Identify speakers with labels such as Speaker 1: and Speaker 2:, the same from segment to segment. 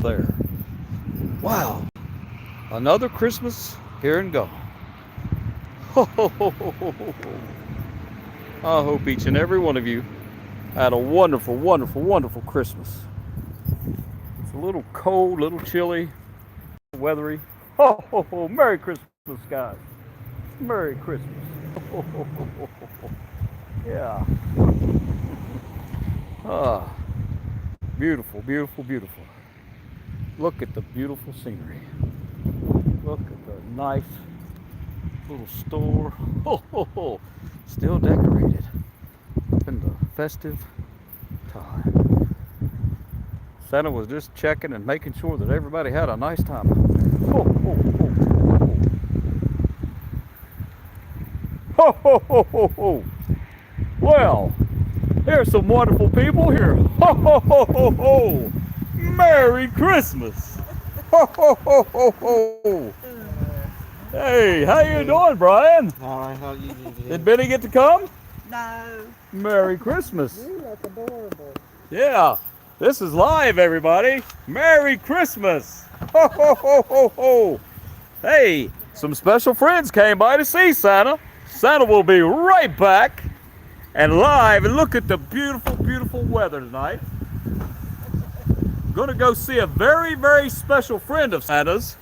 Speaker 1: there. Wow, another Christmas here and gone. Ho, ho, ho, ho, ho, ho. I hope each and every one of you had a wonderful, wonderful, wonderful Christmas. It's a little cold, a little chilly, weathery. Ho, ho, ho. Merry Christmas, guys. Merry Christmas. Ho, ho, ho, ho, ho, ho. Yeah. Ah, beautiful, beautiful, beautiful. Look at the beautiful scenery. Look at the nice little store. Ho, ho, ho. Still decorated in the festive time. Santa was just checking and making sure that everybody had a nice time. Ho, ho, ho, ho. Ho, ho, ho, ho, ho. Well, here's some wonderful people here. Ho, ho, ho, ho, ho. Merry Christmas. Ho, ho, ho, ho, ho. Hey, how you doing, Brian?
Speaker 2: All right, how you doing?
Speaker 1: Did Benny get to come?
Speaker 3: No.
Speaker 1: Merry Christmas.
Speaker 2: You look adorable.
Speaker 1: Yeah, this is live, everybody. Merry Christmas. Ho, ho, ho, ho, ho. Hey, some special friends came by to see Santa. Santa will be right back and live. And look at the beautiful, beautiful weather tonight. Gonna go see a very, very special friend of Santa's.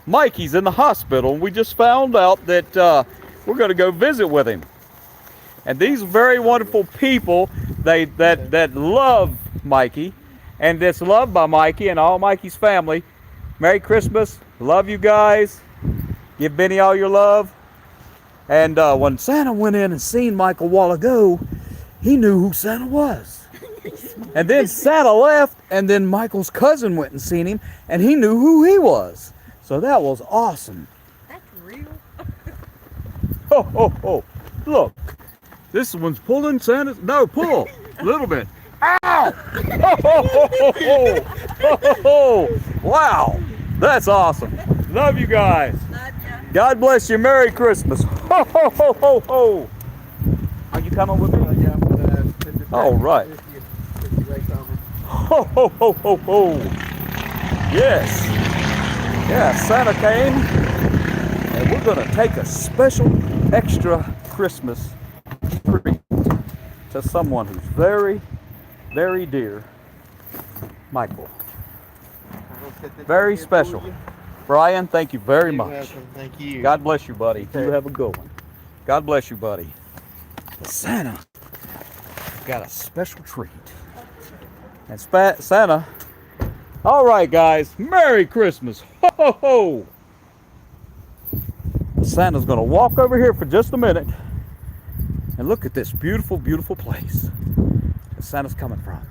Speaker 1: Mikey's in the hospital, and we just found out that we're gonna go visit with him. And these very wonderful people, that love Mikey, and that's loved by Mikey and all Mikey's family. Merry Christmas. Love you guys. Give Benny all your love. And when Santa went in and seen Mike a while ago, he knew who Santa was. And then Santa left, and then Michael's cousin went and seen him, and he knew who he was. So that was awesome.
Speaker 3: That's real.
Speaker 1: Ho, ho, ho. Look, this one's pulling Santa's. No, pull a little bit. Ow! Ho, ho, ho, ho, ho. Ho, ho, ho. Wow, that's awesome. Love you guys.
Speaker 3: Love ya.
Speaker 1: God bless you. Merry Christmas. Ho, ho, ho, ho, ho. Are you coming with me?
Speaker 2: Yeah, I'm gonna put the
Speaker 1: All right.
Speaker 2: if you race over.
Speaker 1: Ho, ho, ho, ho, ho. Yes. Yeah, Santa came, and we're going to take a special extra Christmas treat to someone who's very, very dear, Michael.
Speaker 2: I'll put this
Speaker 1: Very
Speaker 2: right here
Speaker 1: special.
Speaker 2: for you.
Speaker 1: Brian, thank you very
Speaker 2: You're
Speaker 1: much.
Speaker 2: welcome. Thank you.
Speaker 1: God bless you, buddy. You have a good one. God bless you, buddy. Santa got a special treat. And Santa, all right, guys, Merry Christmas. Ho, ho, ho. Santa's going to walk over here for just a minute and look at this beautiful, beautiful place that Santa's coming from.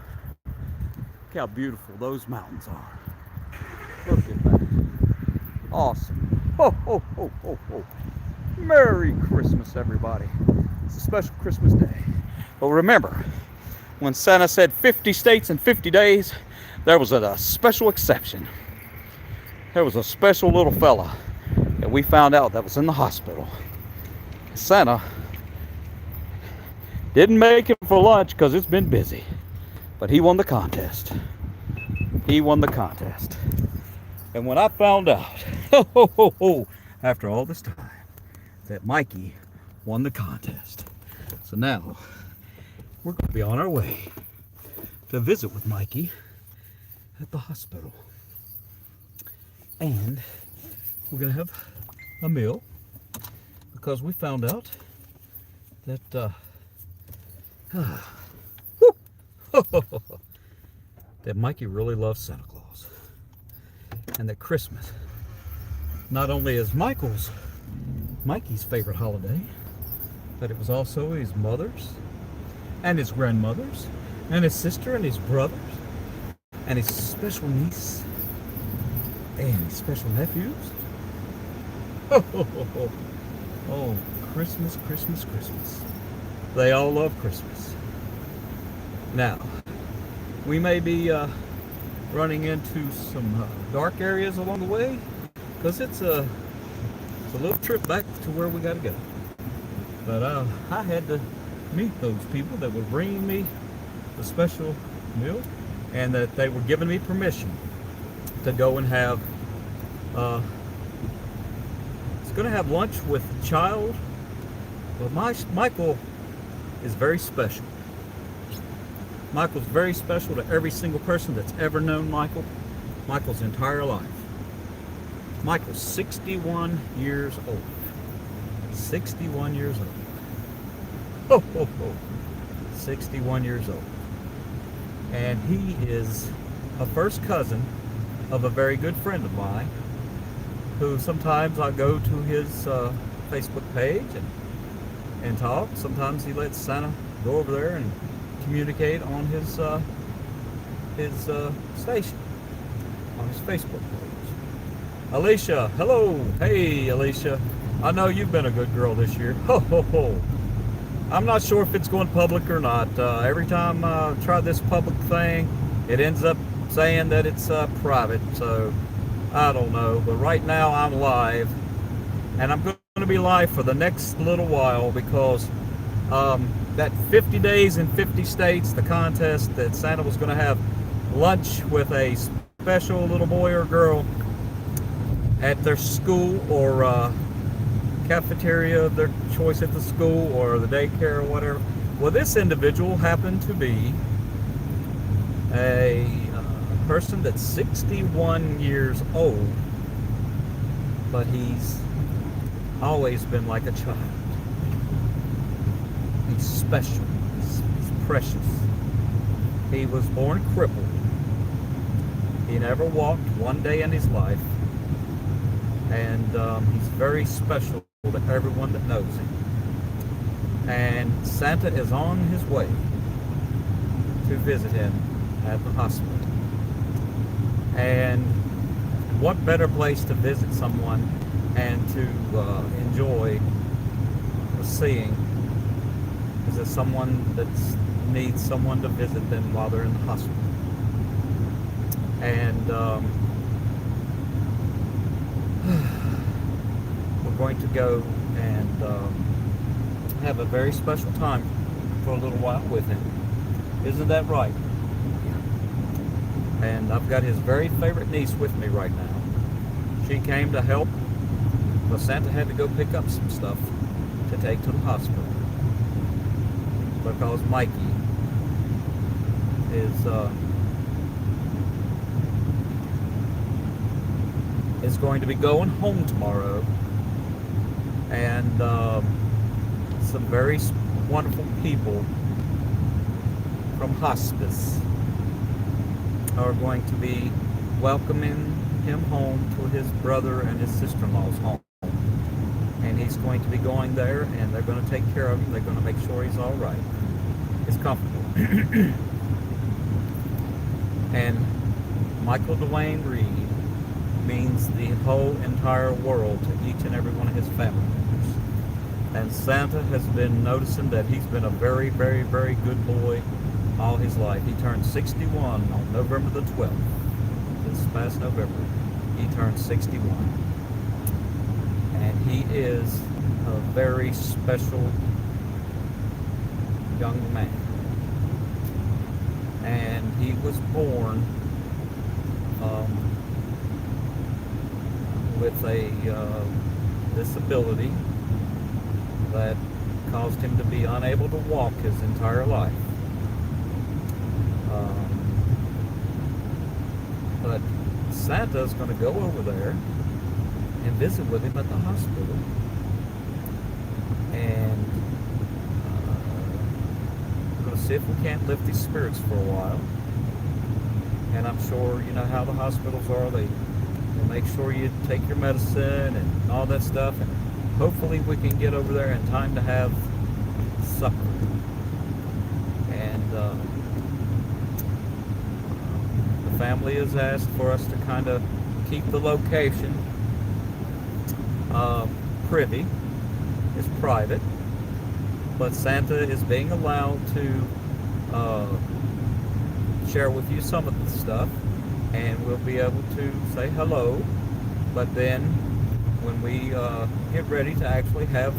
Speaker 1: Look how beautiful those mountains are. Look at that. Awesome. Ho, ho, ho, ho, ho. Merry Christmas, everybody. It's a special Christmas day. But remember, when Santa said 50 states in 50 days, there was a special exception. There was a special little fella that we found out that was in the hospital. Santa didn't make it for lunch because it's been busy, but he won the contest. He won the contest. And when I found out, after all this time, that Mikey won the contest. So now, we're going to be on our way to visit with Mikey at the hospital. And we're going to have a meal because we found out that that Mikey really loves Santa Claus. And that Christmas not only is Mikey's favorite holiday, but it was also his mother's and his grandmother's and his sister and his brothers and his special niece and his special nephews. Oh, Christmas, Christmas, Christmas. They all love Christmas. Now, we may be running into some dark areas along the way because it's a little trip back to where we got to go. But I had to meet those people that were bringing me the special meal and that they were giving me permission to go and have. He's going to have lunch with a child. Well, Michael is very special. Michael's very special to every single person that's ever known Michael's entire life. Michael's 61 years old. 61 years old. Ho, ho, ho. 61 years old. And he is a first cousin of a very good friend of mine, who sometimes I go to his Facebook page and talk. Sometimes he lets Santa go over there and communicate on his station, on his Facebook page. Alicia, hello. Hey, Alicia. I know you've been a good girl this year. Ho, ho, ho. I'm not sure if it's going public or not. Every time I try this public thing, it ends up saying that it's private. So I don't know. But right now I'm live, and I'm going to be live for the next little while because that 50 days in 50 states, the contest that Santa was going to have lunch with a special little boy or girl at their school or cafeteria of their choice at the school or the daycare or whatever. Well, this individual happened to be a person that's 61 years old, but he's always been like a child. He's special. He's precious. He was born crippled. He never walked one day in his life, and he's very special to everyone that knows him. And Santa is on his way to visit him at the hospital. And what better place to visit someone and to enjoy seeing is that someone that needs someone to visit them while they're in the hospital. And we're going to go and have a very special time for a little while with him. Isn't that right? And I've got his very favorite niece with me right now. She came to help, but Santa had to go pick up some stuff to take to the hospital because Mikey is going to be going home tomorrow, and some very wonderful people from hospice are going to be welcoming him home to his brother and his sister-in-law's home. And he's going to be going there, and they're going to take care of him. They're going to make sure he's all right. He's comfortable. And Michael Dwayne Reed means the whole entire world to each and every one of his family members. And Santa has been noticing that he's been a very, very, very good boy all his life. He turned 61 on November the 12th. This past November, he turned 61. And he is a very special young man. And he was born with a disability that caused him to be unable to walk his entire life. But Santa's going to go over there and visit with him at the hospital, and we're going to see if we can't lift his spirits for a while. And I'm sure you know how the hospitals are. They make sure you take your medicine and all that stuff, and hopefully we can get over there in time to have supper. And the family has asked for us to kind of keep the location privy. It's private, but Santa is being allowed to share with you some of the stuff, and we'll be able to say hello. But then when we get ready to actually have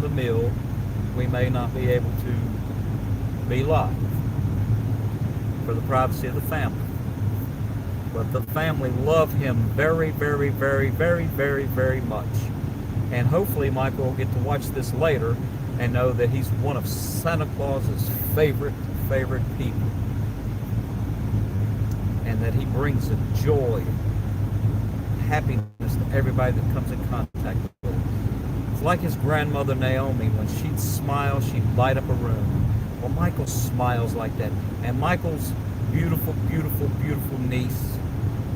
Speaker 1: the meal, we may not be able to be live for the privacy of the family. but the family love him very, very, very, very, very, very much. And hopefully Michael will get to watch this later and know that he's one of Santa Claus's favorite people. And that he brings a joy, happiness to everybody that comes in contact with him. It's like his grandmother Naomi, when she'd smile, she'd light up a room. Well, Michael smiles like that. And Michael's beautiful, beautiful, beautiful niece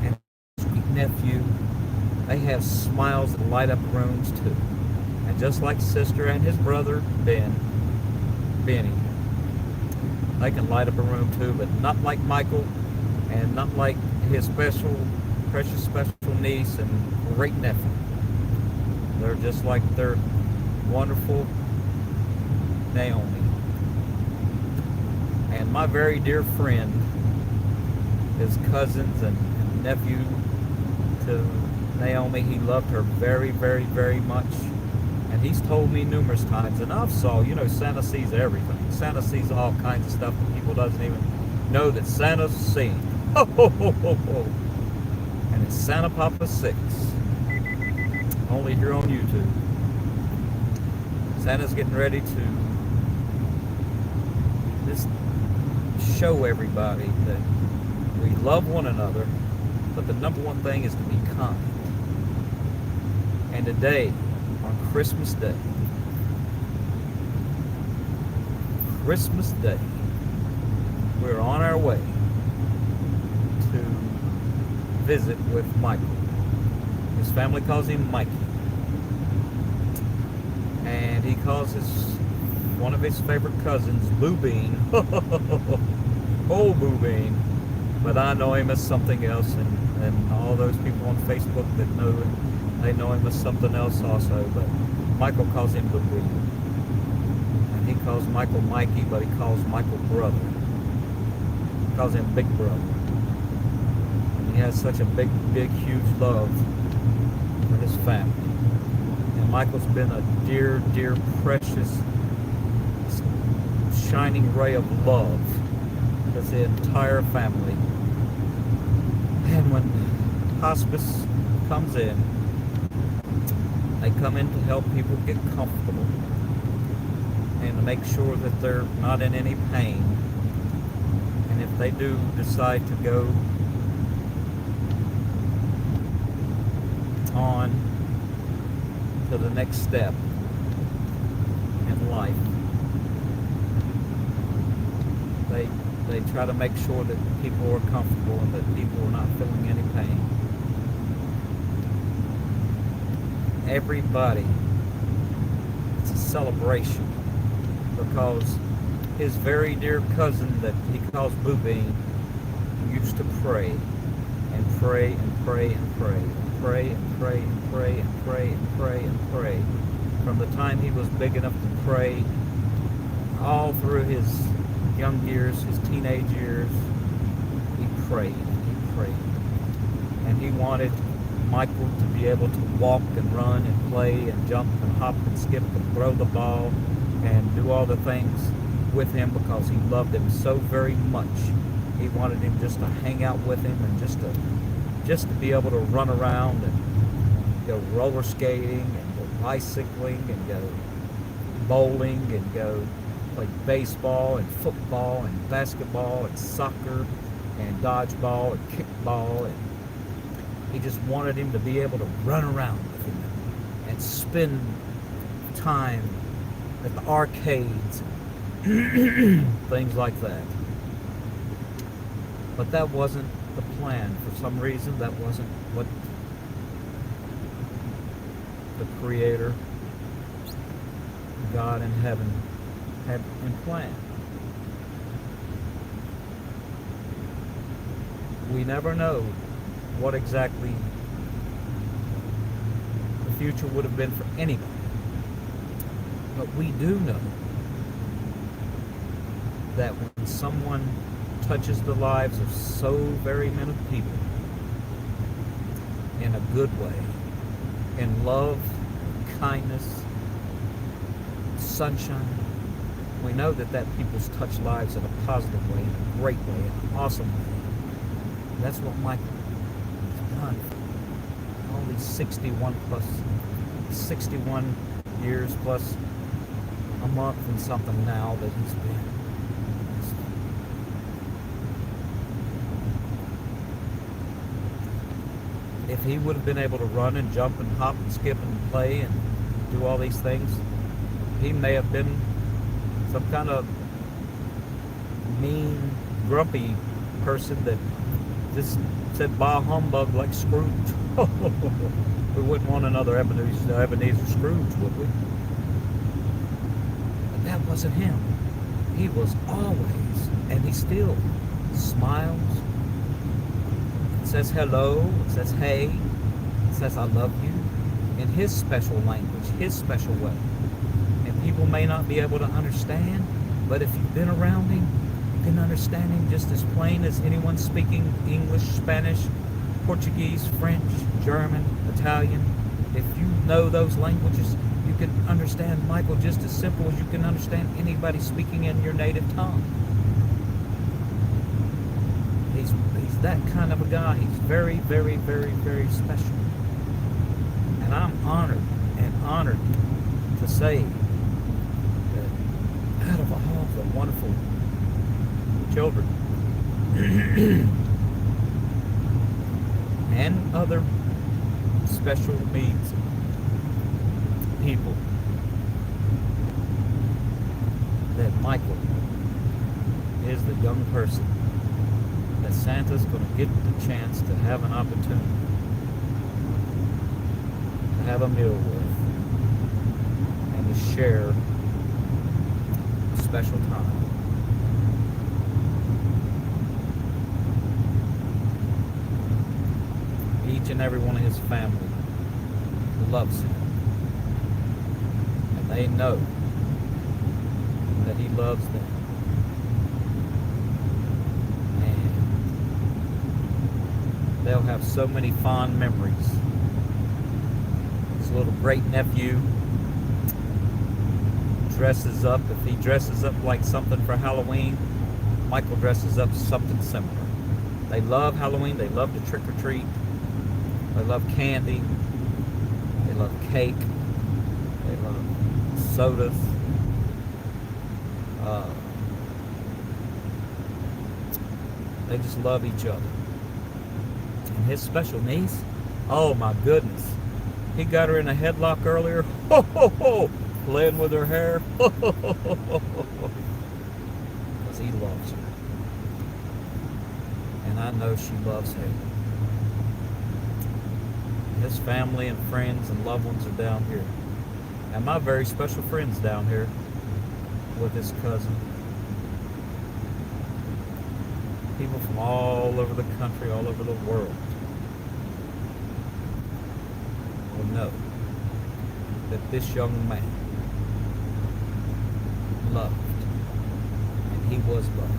Speaker 1: and sweet nephew, they have smiles that light up rooms too. And just like sister and his brother, Benny, they can light up a room too, but not like Michael and not like his special, precious special niece and great nephew. They're just like their wonderful Naomi. And my very dear friend, his cousins and nephew to Naomi, he loved her very, very, very much. And he's told me numerous times, and I've saw, Santa sees everything. Santa sees all kinds of stuff that people doesn't even know that Santa's seen. Ho, ho, ho, ho, ho. And it's Santa Papa 6. Only here on YouTube. Santa's getting ready to just show everybody that we love one another, but the number one thing is to be kind. And today, on Christmas Day, we're on our way to visit with Michael. His family calls him Mikey. And he calls one of his favorite cousins, Boo Bean. Oh, Boo Bean. But I know him as something else, and all those people on Facebook that know him, they know him as something else also. But Michael calls him Boo Bean. And he calls Michael Mikey, but he calls Michael brother. He calls him Big Brother. And he has such a big, big, huge love for his family. And Michael's been a dear, dear, precious, shining ray of love to the entire family. And when hospice comes in, they come in to help people get comfortable and to make sure that they're not in any pain. And if they do decide to go on to the next step in life, they try to make sure that people are comfortable and that people are not feeling any pain. Everybody, it's a celebration because his very dear cousin that he calls Boo Bean used to pray and pray and pray and pray and pray and pray and pray and pray and pray and pray from the time he was big enough to pray all through his young years, his teenage years. He prayed, and he wanted Michael to be able to walk and run and play and jump and hop and skip and throw the ball and do all the things with him because he loved him so very much. He wanted him just to hang out with him and just to be able to run around and go roller skating and go bicycling and go bowling and go play baseball and football and basketball and soccer and dodgeball and kickball, and he just wanted him to be able to run around with him and spend time at the arcades, things like that. But that wasn't the plan. For some reason, that wasn't what the Creator, God in heaven, had in plan. We never know what exactly the future would have been for anybody. But we do know that when someone touches the lives of so very many people in a good way, in love, kindness, sunshine, we know that people's touched lives in a positive way, in a great way, in an awesome way.
Speaker 4: That's what Michael has done. All these 61 years plus a month and something now that he's been. If he would have been able to run and jump and hop and skip and play and do all these things, he may have been some kind of mean, grumpy person that just said bah humbug like Scrooge. We wouldn't want another Ebenezer Scrooge, would we? But that wasn't him. He was always, and he still smiles, says hello, says hey, says I love you, in his special language, his special way. And people may not be able to understand, but if you've been around him, you can understand him just as plain as anyone speaking English, Spanish, Portuguese, French, German, Italian. If you know those languages, you can understand Michael just as simple as you can understand anybody speaking in your native tongue. He's that kind of a guy. He's very, very, very, very special. And I'm honored to say that out of all the wonderful children and other special needs people, that Michael is the young person that Santa's going to get the chance to have an opportunity to have a meal with and to share a special time. Each and every one of his family loves him, and they know that he loves them. They'll have so many fond memories. His little great nephew dresses up. If he dresses up like something for Halloween, Michael dresses up something similar. They love Halloween. They love to trick or treat. They love candy. They love cake. They love sodas. They just love each other. His special niece, oh my goodness, he got her in a headlock earlier, ho ho ho, playing with her hair, ho ho ho ho ho ho, because he loves her, and I know she loves him. His family and friends and loved ones are down here, and my very special friend's down here with his cousin. People from all over the country, all over the world will know that this young man loved, and he was loved.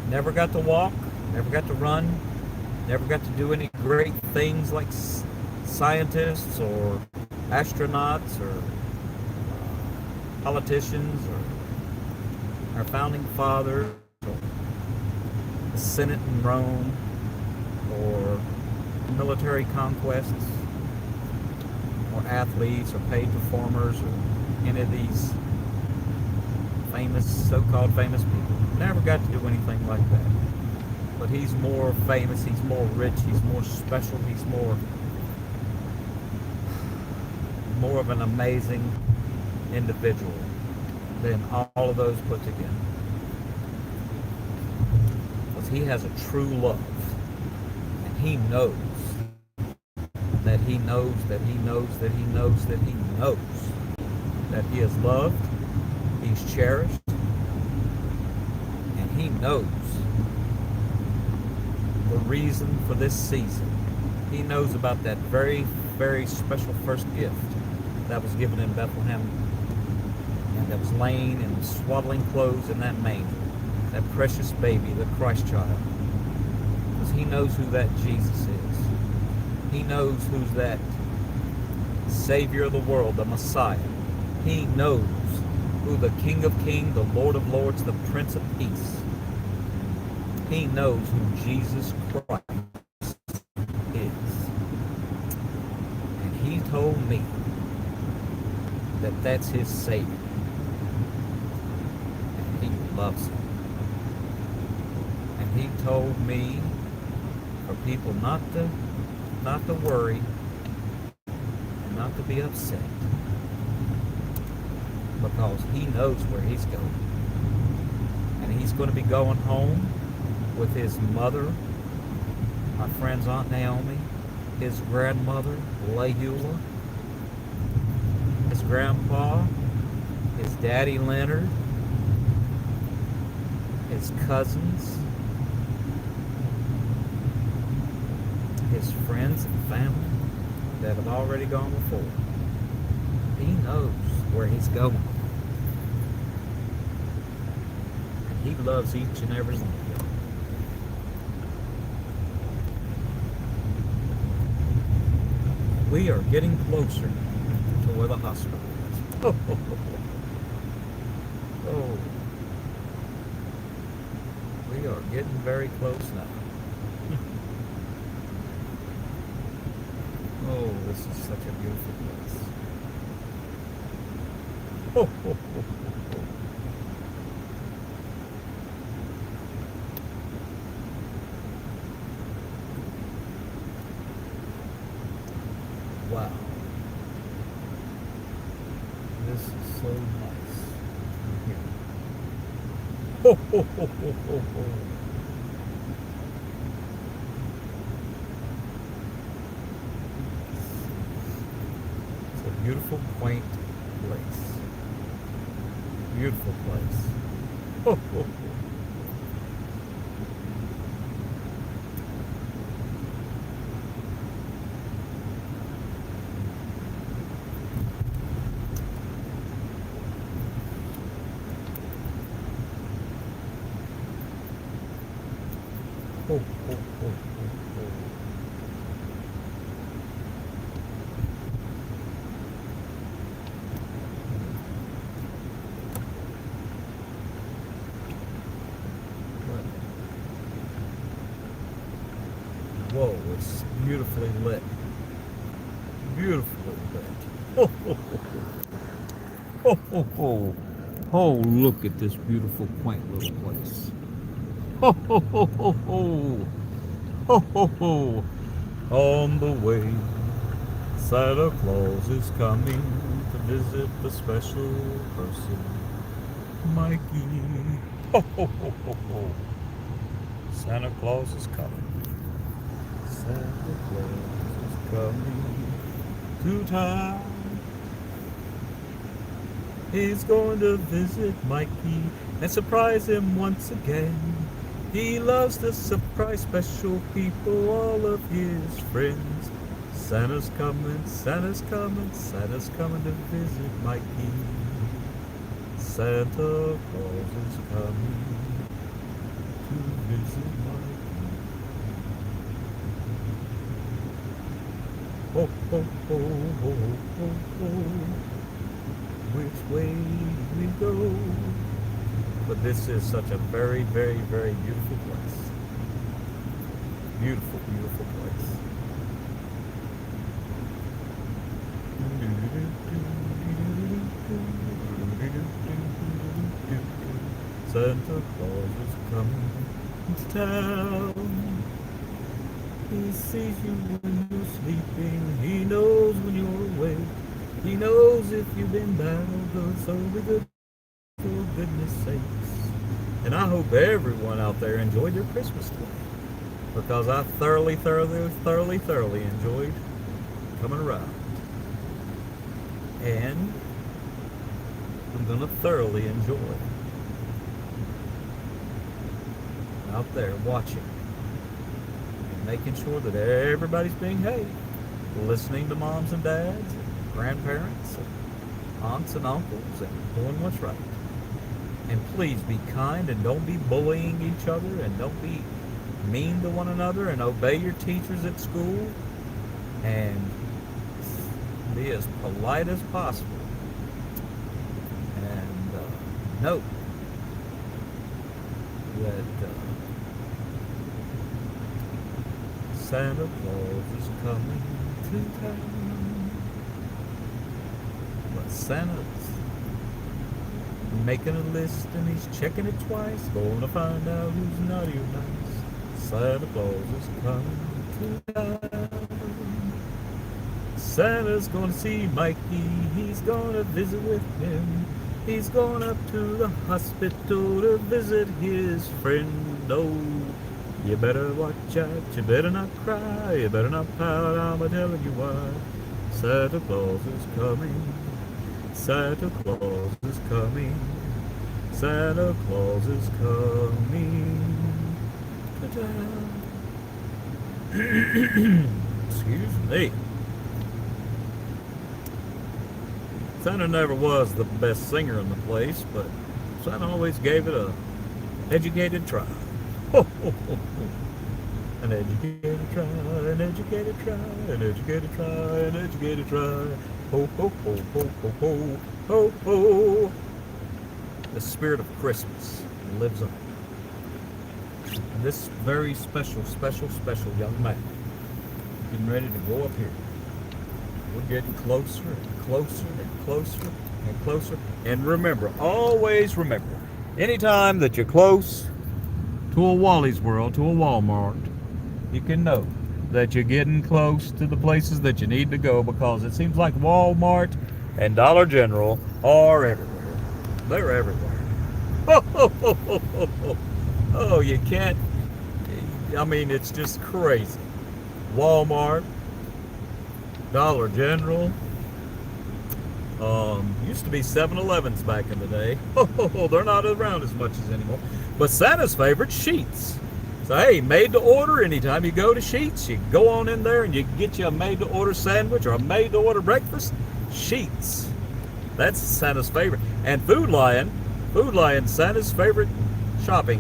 Speaker 4: Never got to walk, never got to run, never got to do any great things like scientists or astronauts or politicians or our founding fathers or the Senate in Rome or military conquests or athletes or paid performers or any of these famous, so-called famous people. Never got to do anything like that. But he's more famous, he's more rich, he's more special, he's more of an amazing individual than all of those put together. Because he has a true love. And he knows that he knows that he knows that he knows that he knows that he is loved, he's cherished, and he knows the reason for this season. He knows about that very, very special first gift that was given in Bethlehem and that was laying in swaddling clothes in that manger, that precious baby, the Christ child. Because he knows who that Jesus is. He knows who's that Savior of the world, the Messiah. He knows who the King of Kings, the Lord of Lords, the Prince of Peace. he knows who Jesus Christ is. And he told me that that's his Savior. And he loves him. And he told me for people not to worry and not to be upset, because he knows where he's going. And he's going to be going home with his mother, my friend's Aunt Naomi, his grandmother, Leahula, his grandpa, his daddy Leonard, his cousins, his friends and family that have already gone before. He knows where he's going. And he loves each and every one of them. We are getting closer to where the hospital is. Oh. We are getting very close now. Oh, this is such a beautiful place. Oh, oh, oh, oh, oh. Wow. This is so nice. Here. Oh, oh, oh, oh, oh, oh. Beautiful, quaint place. Beautiful place. Oh, oh, oh. Oh, oh, oh, oh, oh. Whoa, it's beautifully lit. Beautifully lit. Oh, oh, oh, oh, oh, oh. Oh, look at this beautiful, quaint little place. Oh, oh, oh, oh, oh. Oh, oh, oh. On the way, Santa Claus is coming to visit the special person, Mikey. Oh, oh, oh, oh, oh. Santa Claus is coming. Santa Claus is coming to town. He's going to visit Mikey and surprise him once again. He loves to surprise special people, all of his friends. Santa's coming, Santa's coming, Santa's coming to visit Mikey. Santa Claus is coming to visit Mikey. Oh, oh, oh, oh, oh, oh. Which way do we go? But this is such a very, very, very beautiful place. Beautiful, beautiful place. Santa Claus is coming to town. He sees you when you're sleeping. He knows when you're awake. He knows if you've been bad or so be good, for goodness sakes. And I hope everyone out there enjoyed their Christmas today, because I thoroughly enjoyed coming around. And I'm going to thoroughly enjoy out there watching and making sure that everybody's being behaved, listening to moms and dads, grandparents, and aunts and uncles, and doing what's right. And please be kind and don't be bullying each other, and don't be mean to one another, and obey your teachers at school, and be as polite as possible. And note that Santa Claus is coming to town. But Santa's making a list and he's checking it twice, going to find out who's naughty or nice. Santa Claus is coming to town. Santa's gonna see Mikey, he's gonna visit with him. He's going up to the hospital to visit his friend. Oh, you better watch out, you better not cry, you better not pout, I'm a-telling you why. Santa Claus is coming, Santa Claus is coming, Santa Claus is coming to town. Excuse me. Santa never was the best singer in the place, but Santa always gave it a educated try. Ho, ho, ho, ho. An educated try, an educated try, an educated try, an educated try. Ho, ho, ho, ho, ho, ho, ho, ho. The spirit of Christmas lives on. And this very special young man getting ready to go up here. We're getting closer and closer and closer and closer. And remember, always remember, anytime that you're close to a Wally's World, to a Walmart, you can know that you're getting close to the places that you need to go, because it seems like Walmart and Dollar General are everywhere. They're everywhere. Oh, you can't, I mean, it's just crazy. Walmart, Dollar General, used to be 7-Elevens back in the day. They're not around as much as anymore. But Santa's favorite, Sheetz. So hey, made to order. Anytime you go to Sheetz, you go on in there and you get you a made to order sandwich or a made to order breakfast. Sheetz. That's Santa's favorite. And Food Lion, Santa's favorite shopping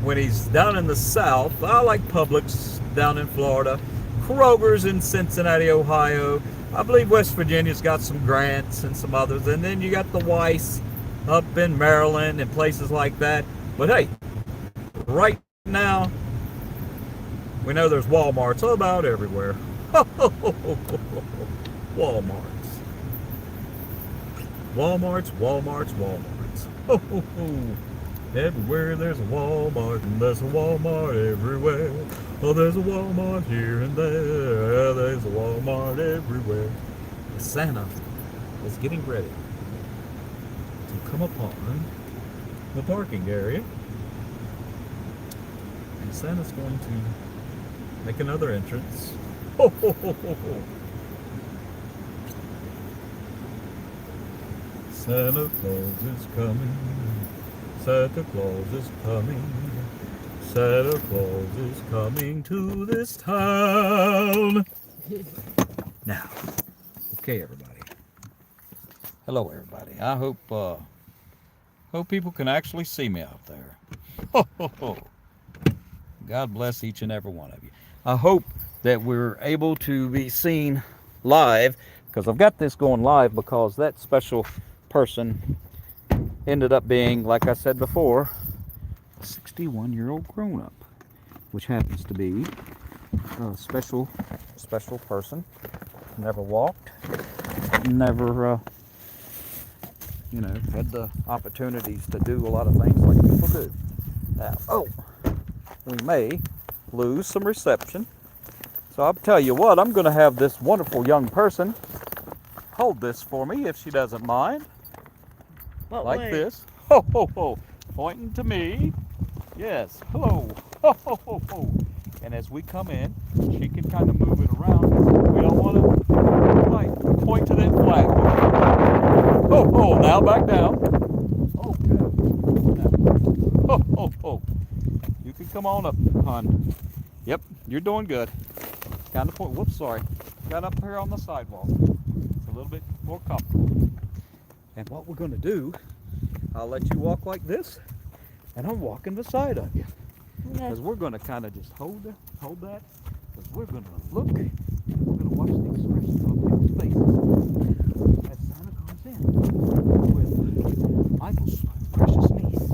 Speaker 4: when he's down in the South. I like Publix down in Florida. Kroger's in Cincinnati, Ohio. I believe West Virginia's got some Grants and some others. And then you got the Weiss up in Maryland and places like that. But hey, right now, we know there's Walmarts about everywhere. Walmarts. Everywhere there's a Walmart, and there's a Walmart everywhere. Oh, there's a Walmart here and there. There's a Walmart everywhere. Santa is getting ready to come upon the parking area. And Santa's going to make another entrance. Ho, ho, ho, ho, ho. Santa Claus is coming. Santa Claus is coming. Santa Claus is coming to this town. Now, okay, everybody. Hello, everybody. I hope people can actually see me out there. Ho, ho, ho. God bless each and every one of you. I hope that we're able to be seen live, because I've got this going live because that special person ended up being, like I said before, a 61-year-old grown-up, which happens to be a special person. Never walked, never, had the opportunities to do a lot of things like people do. Now, we may lose some reception. So I'll tell you what, I'm going to have this wonderful young person hold this for me, if she doesn't mind.
Speaker 3: What
Speaker 4: Like
Speaker 3: way?
Speaker 4: this. Ho, ho, ho. Pointing to me. Yes. Hello. Ho, ho, ho, ho. And as we come in, she can kind of move it around. We don't want to, point to that flag. Ho, ho. Now back down. Okay. Ho, ho, ho. You can come on up, hon. Yep, you're doing good. Kind of point. Whoops, sorry. Got up here on the sidewalk. It's a little bit more comfortable. And what we're going to do, I'll let you walk like this, and I'm walking beside of you. Because we're going to kind of just hold that, because we're going to look, we're going to watch the expressions on people's faces as Santa comes in with Michael's precious niece.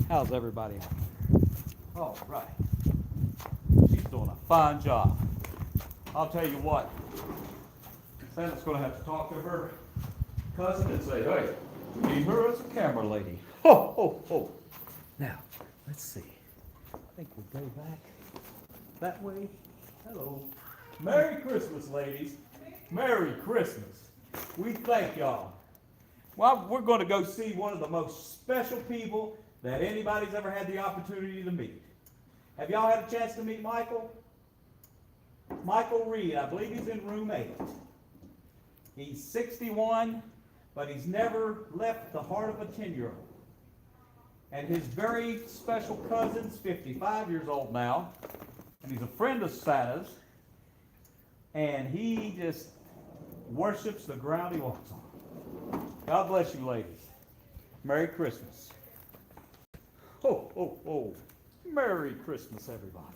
Speaker 1: How's everybody? All right. She's doing a fine job. I'll tell you what. Santa's going to have to talk to her cousin and say, hey, need her as a camera lady. Ho, ho, ho. Now, let's see. I think we'll go back that way. Hello. Merry Christmas, ladies. Merry Christmas. We thank y'all. Well, we're going to go see one of the most special people that anybody's ever had the opportunity to meet. Have y'all had a chance to meet Michael? Michael Reed, I believe he's in room 8. He's 61, but he's never left the heart of a 10-year-old. And his very special cousin's 55 years old now, and he's a friend of Santa's, and he just worships the ground he walks on. God bless you, ladies. Merry Christmas. Ho, ho, ho. Merry Christmas, everybody.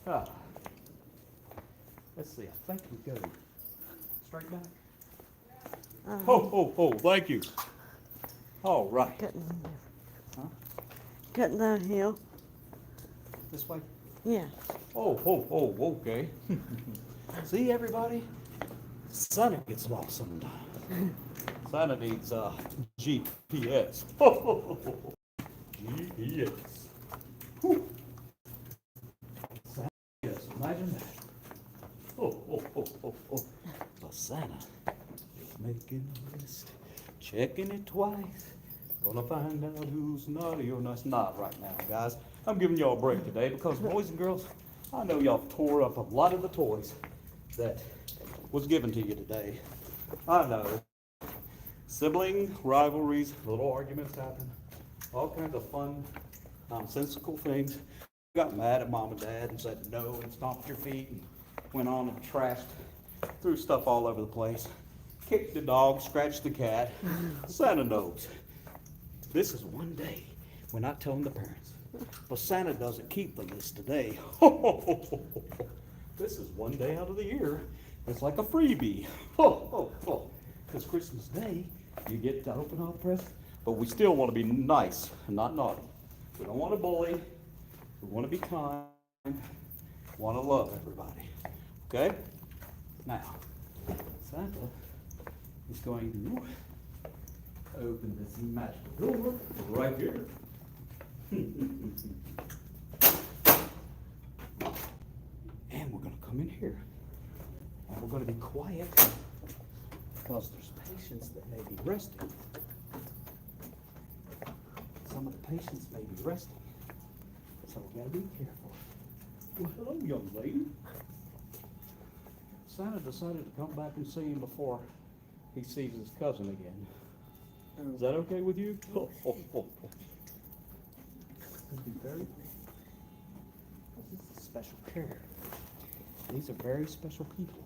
Speaker 1: Ah. Let's see, I think we go straight back. Ho, ho, ho, thank you. All right.
Speaker 3: Cutting that hill.
Speaker 1: This way?
Speaker 3: Yeah.
Speaker 1: Oh, ho, ho, okay. See, everybody? Santa gets lost sometimes. Santa needs GPS. Ho, ho, ho, ho. GPS. Whew. Santa, yes, imagine that. Oh, oh, oh, oh, oh. But Santa is making a list, checking it twice. Gonna find out who's naughty or not. Not right now, guys. I'm giving y'all a break today because, boys and girls, I know y'all tore up a lot of the toys that was given to you today. I know. Sibling rivalries, little arguments happen, all kinds of fun, nonsensical things. Got mad at mom and dad and said no and stomped your feet and went on and trashed, threw stuff all over the place, kicked the dog, scratched the cat. Santa knows. This is one day we're not telling the parents, but Santa doesn't keep the list today. This is one day out of the year. It's like a freebie. Because Christmas Day, you get to open all presents, but we still want to be nice and not naughty. We don't want to bully. We want to be kind. Want to love everybody. Okay? Now, Santa is going to open this magic door right here. And we're going to come in here. And we're going to be quiet because there's patients that may be resting. Some of the patients may be resting. So we got to be careful. Well, hello, young lady. Santa decided to come back and see him before he sees his cousin again. Is that okay with you? Be very. This is special care. These are very special people.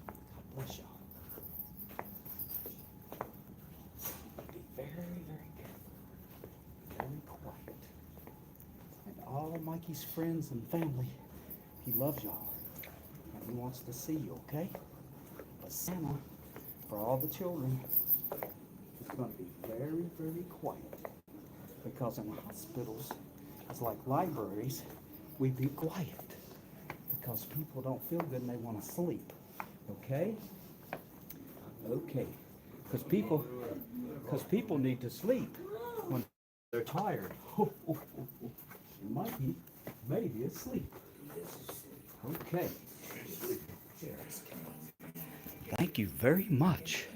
Speaker 1: God bless y'all. Be very, very careful. Very quiet. And all Mikey's friends and family, he loves y'all. And he wants to see you, okay? But Santa, for all the children, is going to be very, very quiet. Because in hospitals, it's like libraries, we be quiet. Because people don't feel good and they want to sleep. Okay? Okay. Because people need to sleep when they're tired. Mikey may be asleep. Okay. Thank you very much.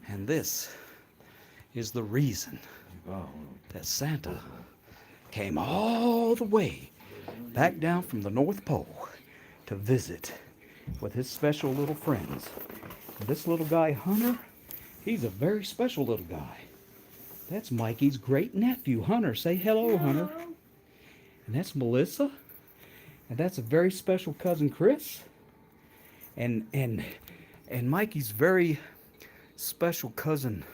Speaker 1: And this is the reason that Santa came all the way back down from the North Pole to visit with his special little friends. And this little guy, Hunter, he's a very special little guy. That's Mikey's great nephew, Hunter. Say hello, Hunter. And that's Melissa. And that's a very special cousin, Chris. And Mikey's very special cousin,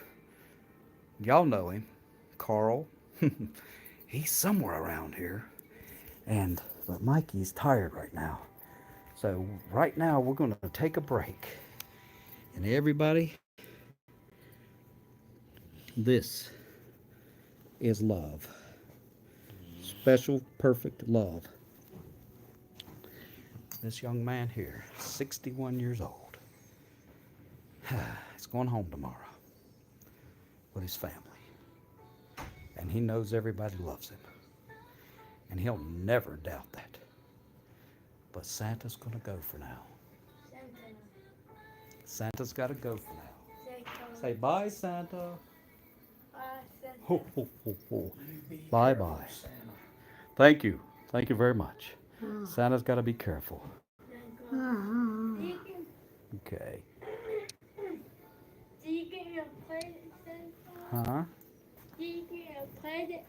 Speaker 1: y'all know him, Carl. He's somewhere around here. But Mikey's tired right now. So right now we're going to take a break. And everybody, this is love. Special, perfect love. This young man here, 61 years old, he's going home tomorrow with his family. And he knows everybody loves him. And he'll never doubt that. But Santa's going to go for now. Santa's got to go for now. Say bye, Santa. Ho, ho, ho, ho. Bye bye. Thank you. Thank you very much. Santa's got to be careful. Okay.
Speaker 5: Do you get your present, Santa?
Speaker 1: Huh?
Speaker 5: Do you get your present?